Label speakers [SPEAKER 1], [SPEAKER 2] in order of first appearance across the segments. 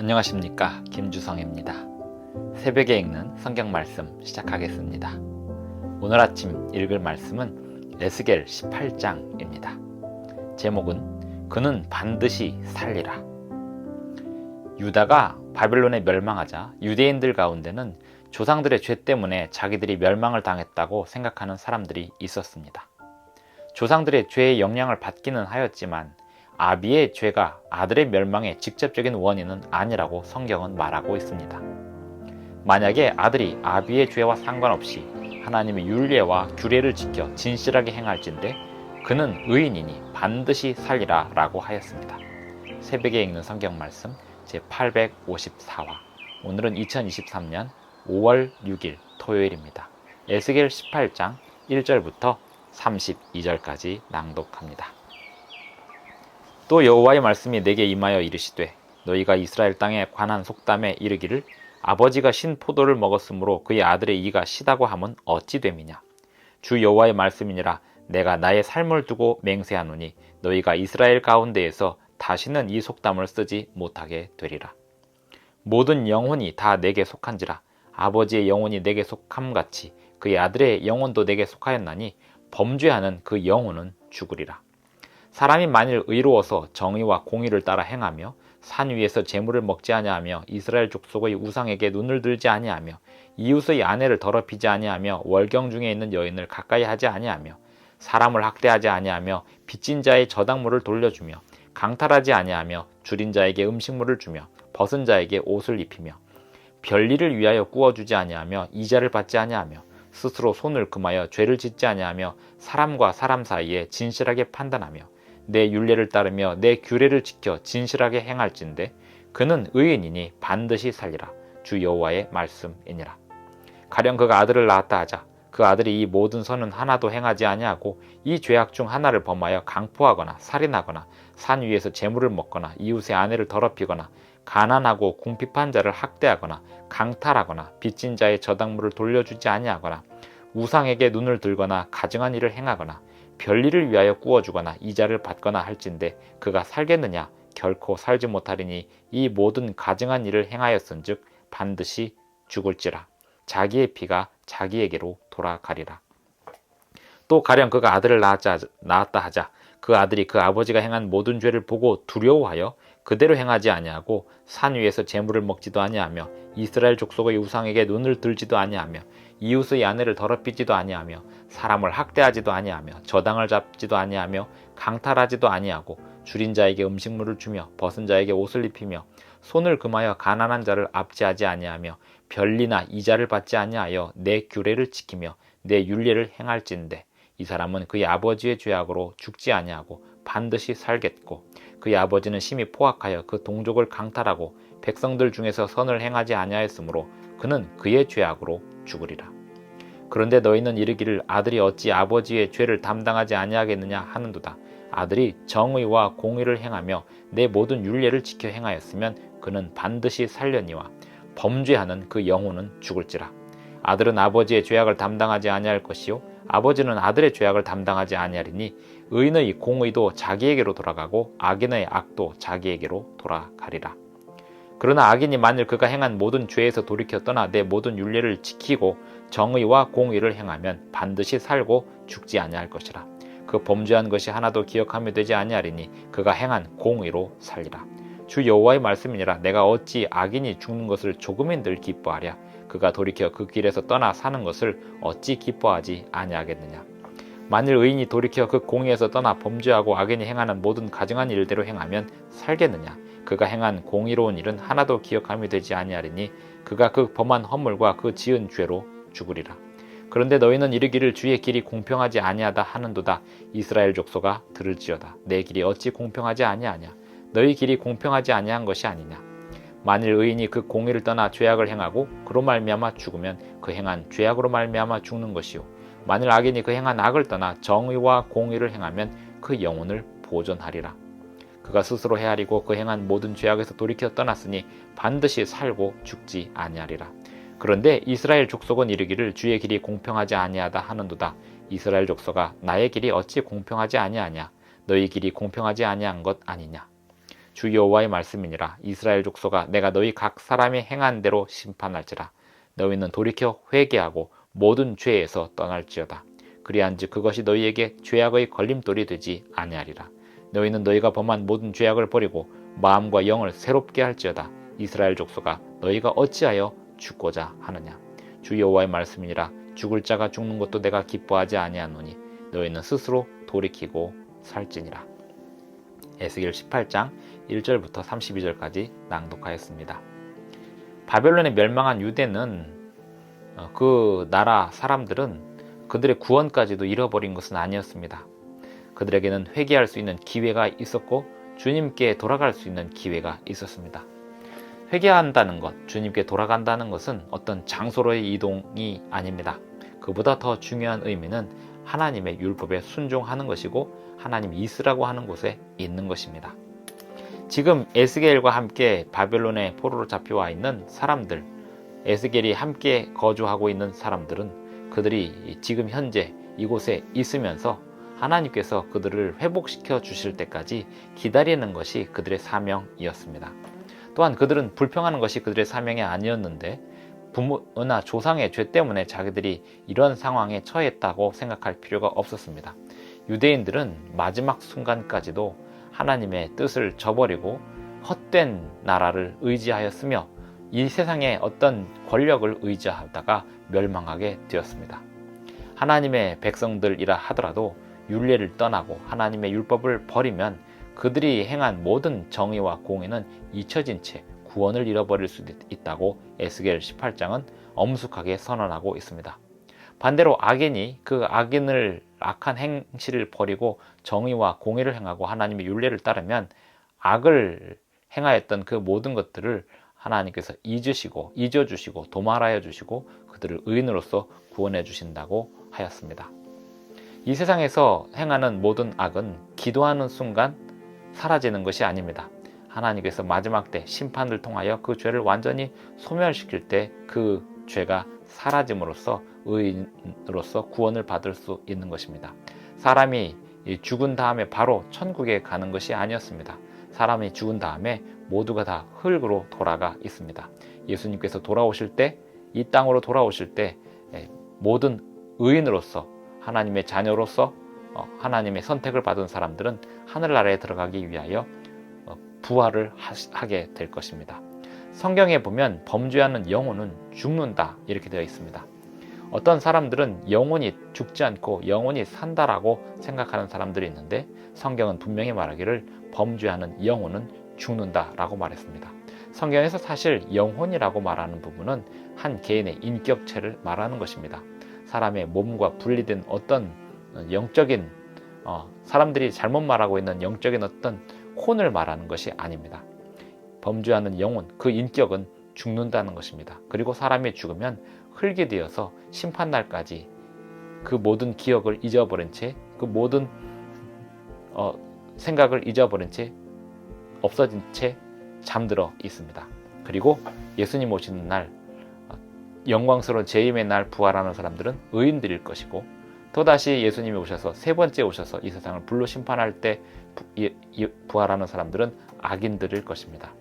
[SPEAKER 1] 안녕하십니까, 김주성입니다. 새벽에 읽는 성경 말씀 시작하겠습니다. 오늘 아침 읽을 말씀은 에스겔 18장입니다. 제목은 그는 반드시 살리라. 유다가 바벨론에 멸망하자 유대인들 가운데는 조상들의 죄 때문에 자기들이 멸망을 당했다고 생각하는 사람들이 있었습니다. 조상들의 죄의 영향을 받기는 하였지만 아비의 죄가 아들의 멸망의 직접적인 원인은 아니라고 성경은 말하고 있습니다. 만약에 아들이 아비의 죄와 상관없이 하나님의 율례와 규례를 지켜 진실하게 행할진대 그는 의인이니 반드시 살리라 라고 하였습니다. 새벽에 읽는 성경 말씀 제854화. 오늘은 2023년 5월 6일 토요일입니다. 에스겔 18장 1절부터 32절까지 낭독합니다. 또 여호와의 말씀이 내게 임하여 이르시되 너희가 이스라엘 땅에 관한 속담에 이르기를 아버지가 신 포도를 먹었으므로 그의 아들의 이가 시다고 함은 어찌 됨이냐. 주 여호와의 말씀이니라. 내가 나의 삶을 두고 맹세하노니 너희가 이스라엘 가운데에서 다시는 이 속담을 쓰지 못하게 되리라. 모든 영혼이 다 내게 속한지라. 아버지의 영혼이 내게 속함같이 그의 아들의 영혼도 내게 속하였나니 범죄하는 그 영혼은 죽으리라. 사람이 만일 의로워서 정의와 공의를 따라 행하며 산 위에서 재물을 먹지 아니하며 이스라엘 족속의 우상에게 눈을 들지 아니하며 이웃의 아내를 더럽히지 아니하며 월경 중에 있는 여인을 가까이 하지 아니하며 사람을 학대하지 아니하며 빚진 자의 저당물을 돌려주며 강탈하지 아니하며 줄인 자에게 음식물을 주며 벗은 자에게 옷을 입히며 별일을 위하여 꾸어주지 아니하며 이자를 받지 아니하며 스스로 손을 금하여 죄를 짓지 아니하며 사람과 사람 사이에 진실하게 판단하며 내 율례를 따르며 내 규례를 지켜 진실하게 행할진대 그는 의인이니 반드시 살리라. 주 여호와의 말씀이니라. 가령 그가 아들을 낳았다 하자 그 아들이 이 모든 선은 하나도 행하지 아니하고 이 죄악 중 하나를 범하여 강포하거나 살인하거나 산 위에서 재물을 먹거나 이웃의 아내를 더럽히거나 가난하고 궁핍한 자를 학대하거나 강탈하거나 빚진 자의 저당물을 돌려주지 아니하거나 우상에게 눈을 들거나 가증한 일을 행하거나 별일을 위하여 꾸어주거나 이자를 받거나 할진대 그가 살겠느냐. 결코 살지 못하리니 이 모든 가증한 일을 행하였은즉 반드시 죽을지라. 자기의 피가 자기에게로 돌아가리라. 또 가령 그가 아들을 낳았다 하자 그 아들이 그 아버지가 행한 모든 죄를 보고 두려워하여 그대로 행하지 아니하고 산 위에서 재물을 먹지도 아니하며 이스라엘 족속의 우상에게 눈을 들지도 아니하며 이웃의 아내를 더럽히지도 아니하며 사람을 학대하지도 아니하며 저당을 잡지도 아니하며 강탈하지도 아니하고 줄인 자에게 음식물을 주며 벗은 자에게 옷을 입히며 손을 금하여 가난한 자를 압제하지 아니하며 별리나 이자를 받지 아니하여 내 규례를 지키며 내 율례를 행할진대 이 사람은 그의 아버지의 죄악으로 죽지 아니하고 반드시 살겠고 그의 아버지는 심히 포악하여 그 동족을 강탈하고 백성들 중에서 선을 행하지 아니하였으므로 그는 그의 죄악으로 죽으리라. 그런데 너희는 이르기를 아들이 어찌 아버지의 죄를 담당하지 아니하겠느냐 하는도다. 아들이 정의와 공의를 행하며 내 모든 율례를 지켜 행하였으면 그는 반드시 살려니와 범죄하는 그 영혼은 죽을지라. 아들은 아버지의 죄악을 담당하지 아니할 것이요 아버지는 아들의 죄악을 담당하지 아니하리니 의인의 공의도 자기에게로 돌아가고 악인의 악도 자기에게로 돌아가리라. 그러나 악인이 만일 그가 행한 모든 죄에서 돌이켜 떠나 내 모든 율례를 지키고 정의와 공의를 행하면 반드시 살고 죽지 아니할 것이라. 그 범죄한 것이 하나도 기억하며 되지 아니하리니 그가 행한 공의로 살리라. 주 여호와의 말씀이니라. 내가 어찌 악인이 죽는 것을 조금인들 기뻐하랴. 그가 돌이켜 그 길에서 떠나 사는 것을 어찌 기뻐하지 아니하겠느냐. 만일 의인이 돌이켜 그 공의에서 떠나 범죄하고 악인이 행하는 모든 가증한 일대로 행하면 살겠느냐. 그가 행한 공의로운 일은 하나도 기억함이 되지 아니하리니 그가 그 범한 허물과 그 지은 죄로 죽으리라. 그런데 너희는 이르기를 주의 길이 공평하지 아니하다 하는도다. 이스라엘 족속아 들을지어다. 내 길이 어찌 공평하지 아니하냐. 너희 길이 공평하지 아니한 것이 아니냐. 만일 의인이 그 공의를 떠나 죄악을 행하고 그로 말미암아 죽으면 그 행한 죄악으로 말미암아 죽는 것이요 만일 악인이 그 행한 악을 떠나 정의와 공의를 행하면 그 영혼을 보존하리라. 그가 스스로 헤아리고 그 행한 모든 죄악에서 돌이켜 떠났으니 반드시 살고 죽지 아니하리라. 그런데 이스라엘 족속은 이르기를 주의 길이 공평하지 아니하다 하는도다. 이스라엘 족속아 나의 길이 어찌 공평하지 아니하냐. 너희 길이 공평하지 아니한 것 아니냐. 주 여호와의 말씀이니라. 이스라엘 족속아, 내가 너희 각 사람이 행한 대로 심판할지라. 너희는 돌이켜 회개하고 모든 죄에서 떠날지어다. 그리한즉 그것이 너희에게 죄악의 걸림돌이 되지 아니하리라. 너희는 너희가 범한 모든 죄악을 버리고 마음과 영을 새롭게 할지어다. 이스라엘 족속아, 너희가 어찌하여 죽고자 하느냐. 주 여호와의 말씀이니라. 죽을 자가 죽는 것도 내가 기뻐하지 아니하노니 너희는 스스로 돌이키고 살지니라. 에스겔 18장 1절부터 32절까지 낭독하였습니다. 바벨론에 멸망한 유대는 그 나라 사람들은 그들의 구원까지도 잃어버린 것은 아니었습니다. 그들에게는 회개할 수 있는 기회가 있었고 주님께 돌아갈 수 있는 기회가 있었습니다. 회개한다는 것, 주님께 돌아간다는 것은 어떤 장소로의 이동이 아닙니다. 그보다 더 중요한 의미는 하나님의 율법에 순종하는 것이고 하나님이 있으라고 하는 곳에 있는 것입니다. 지금 에스겔과 함께 바벨론의 포로로 잡혀와 있는 사람들, 에스겔이 함께 거주하고 있는 사람들은 그들이 지금 현재 이곳에 있으면서 하나님께서 그들을 회복시켜 주실 때까지 기다리는 것이 그들의 사명이었습니다. 또한 그들은 불평하는 것이 그들의 사명이 아니었는데 부모나 조상의 죄 때문에 자기들이 이런 상황에 처했다고 생각할 필요가 없었습니다. 유대인들은 마지막 순간까지도 하나님의 뜻을 저버리고 헛된 나라를 의지하였으며 이 세상의 어떤 권력을 의지하다가 멸망하게 되었습니다. 하나님의 백성들이라 하더라도 율례를 떠나고 하나님의 율법을 버리면 그들이 행한 모든 정의와 공의는 잊혀진 채 구원을 잃어버릴 수도 있다고 에스겔 18장은 엄숙하게 선언하고 있습니다. 반대로 악인이 그 악한 행실을 버리고 정의와 공의를 행하고 하나님의 율례를 따르면 악을 행하였던 그 모든 것들을 하나님께서 잊어주시고 도말하여 주시고 그들을 의인으로서 구원해 주신다고 하였습니다. 이 세상에서 행하는 모든 악은 기도하는 순간 사라지는 것이 아닙니다. 하나님께서 마지막 때 심판을 통하여 그 죄를 완전히 소멸시킬 때 그 죄가 사라짐으로써 의인으로서 구원을 받을 수 있는 것입니다. 사람이 죽은 다음에 바로 천국에 가는 것이 아니었습니다. 사람이 죽은 다음에 모두가 다 흙으로 돌아가 있습니다. 예수님께서 돌아오실 때, 이 땅으로 돌아오실 때 모든 의인으로서 하나님의 자녀로서 하나님의 선택을 받은 사람들은 하늘나라에 들어가기 위하여 부활을 하게 될 것입니다. 성경에 보면 범죄하는 영혼은 죽는다 이렇게 되어 있습니다. 어떤 사람들은 영혼이 죽지 않고 영혼이 산다라고 생각하는 사람들이 있는데 성경은 분명히 말하기를 범죄하는 영혼은 죽는다라고 말했습니다. 성경에서 사실 영혼이라고 말하는 부분은 한 개인의 인격체를 말하는 것입니다. 사람의 몸과 분리된 어떤 영적인 사람들이 잘못 말하고 있는 영적인 어떤 혼을 말하는 것이 아닙니다. 범죄하는 영혼, 그 인격은 죽는다는 것입니다. 그리고 사람이 죽으면 흙이 되어서 심판날까지 그 모든 기억을 잊어버린 채, 그 모든 생각을 잊어버린 채, 없어진 채 잠들어 있습니다. 그리고 예수님 오시는 날, 영광스러운 재림의 날 부활하는 사람들은 의인들일 것이고, 또다시 예수님이 오셔서 세 번째 오셔서 이 세상을 불로 심판할 때 부활하는 사람들은 악인들일 것입니다.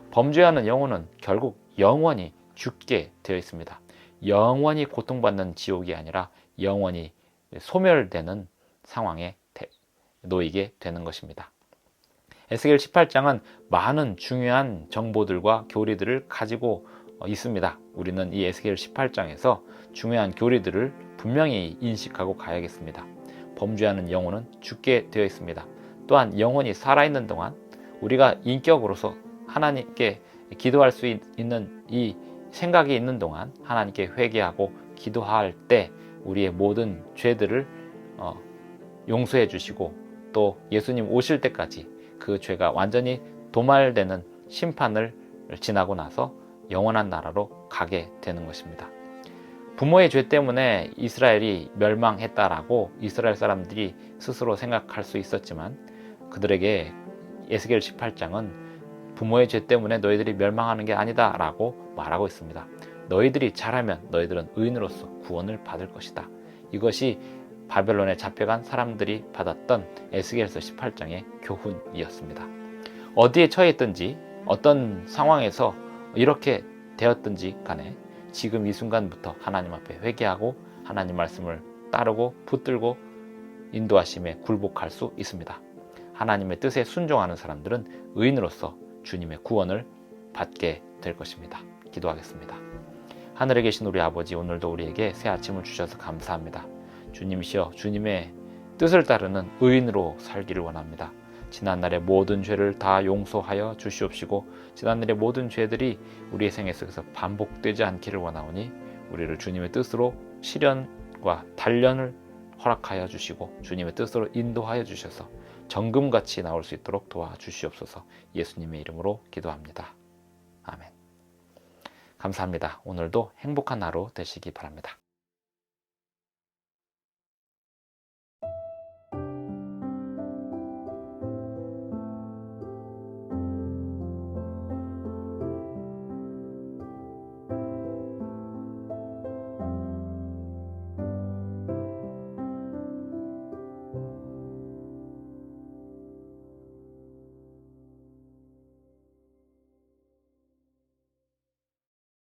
[SPEAKER 1] 범죄하는 영혼은 결국 영원히 죽게 되어 있습니다. 영원히 고통받는 지옥이 아니라 영원히 소멸되는 상황에 놓이게 되는 것입니다. 에스겔 18장은 많은 중요한 정보들과 교리들을 가지고 있습니다. 우리는 이 에스겔 18장에서 중요한 교리들을 분명히 인식하고 가야겠습니다. 범죄하는 영혼은 죽게 되어 있습니다. 또한 영혼이 살아있는 동안 우리가 인격으로서 하나님께 기도할 수 있는 이 생각이 있는 동안 하나님께 회개하고 기도할 때 우리의 모든 죄들을 용서해 주시고 또 예수님 오실 때까지 그 죄가 완전히 도말되는 심판을 지나고 나서 영원한 나라로 가게 되는 것입니다. 부모의 죄 때문에 이스라엘이 멸망했다라고 이스라엘 사람들이 스스로 생각할 수 있었지만 그들에게 에스겔 18장은 부모의 죄 때문에 너희들이 멸망하는 게 아니다 라고 말하고 있습니다. 너희들이 잘하면 너희들은 의인으로서 구원을 받을 것이다. 이것이 바벨론에 잡혀간 사람들이 받았던 에스겔서 18장의 교훈이었습니다. 어디에 처해 있든지 어떤 상황에서 이렇게 되었든지 간에 지금 이 순간부터 하나님 앞에 회개하고 하나님 말씀을 따르고 붙들고 인도하심에 굴복할 수 있습니다. 하나님의 뜻에 순종하는 사람들은 의인으로서 주님의 구원을 받게 될 것입니다. 기도하겠습니다. 하늘에 계신 우리 아버지, 오늘도 우리에게 새 아침을 주셔서 감사합니다. 주님이시여, 주님의 뜻을 따르는 의인으로 살기를 원합니다. 지난날의 모든 죄를 다 용서하여 주시옵시고 지난날의 모든 죄들이 우리의 생애 속에서 반복되지 않기를 원하오니 우리를 주님의 뜻으로 실현과 단련을 허락하여 주시고 주님의 뜻으로 인도하여 주셔서 정금같이 나올 수 있도록 도와주시옵소서. 예수님의 이름으로 기도합니다. 아멘. 감사합니다. 오늘도 행복한 하루 되시기 바랍니다.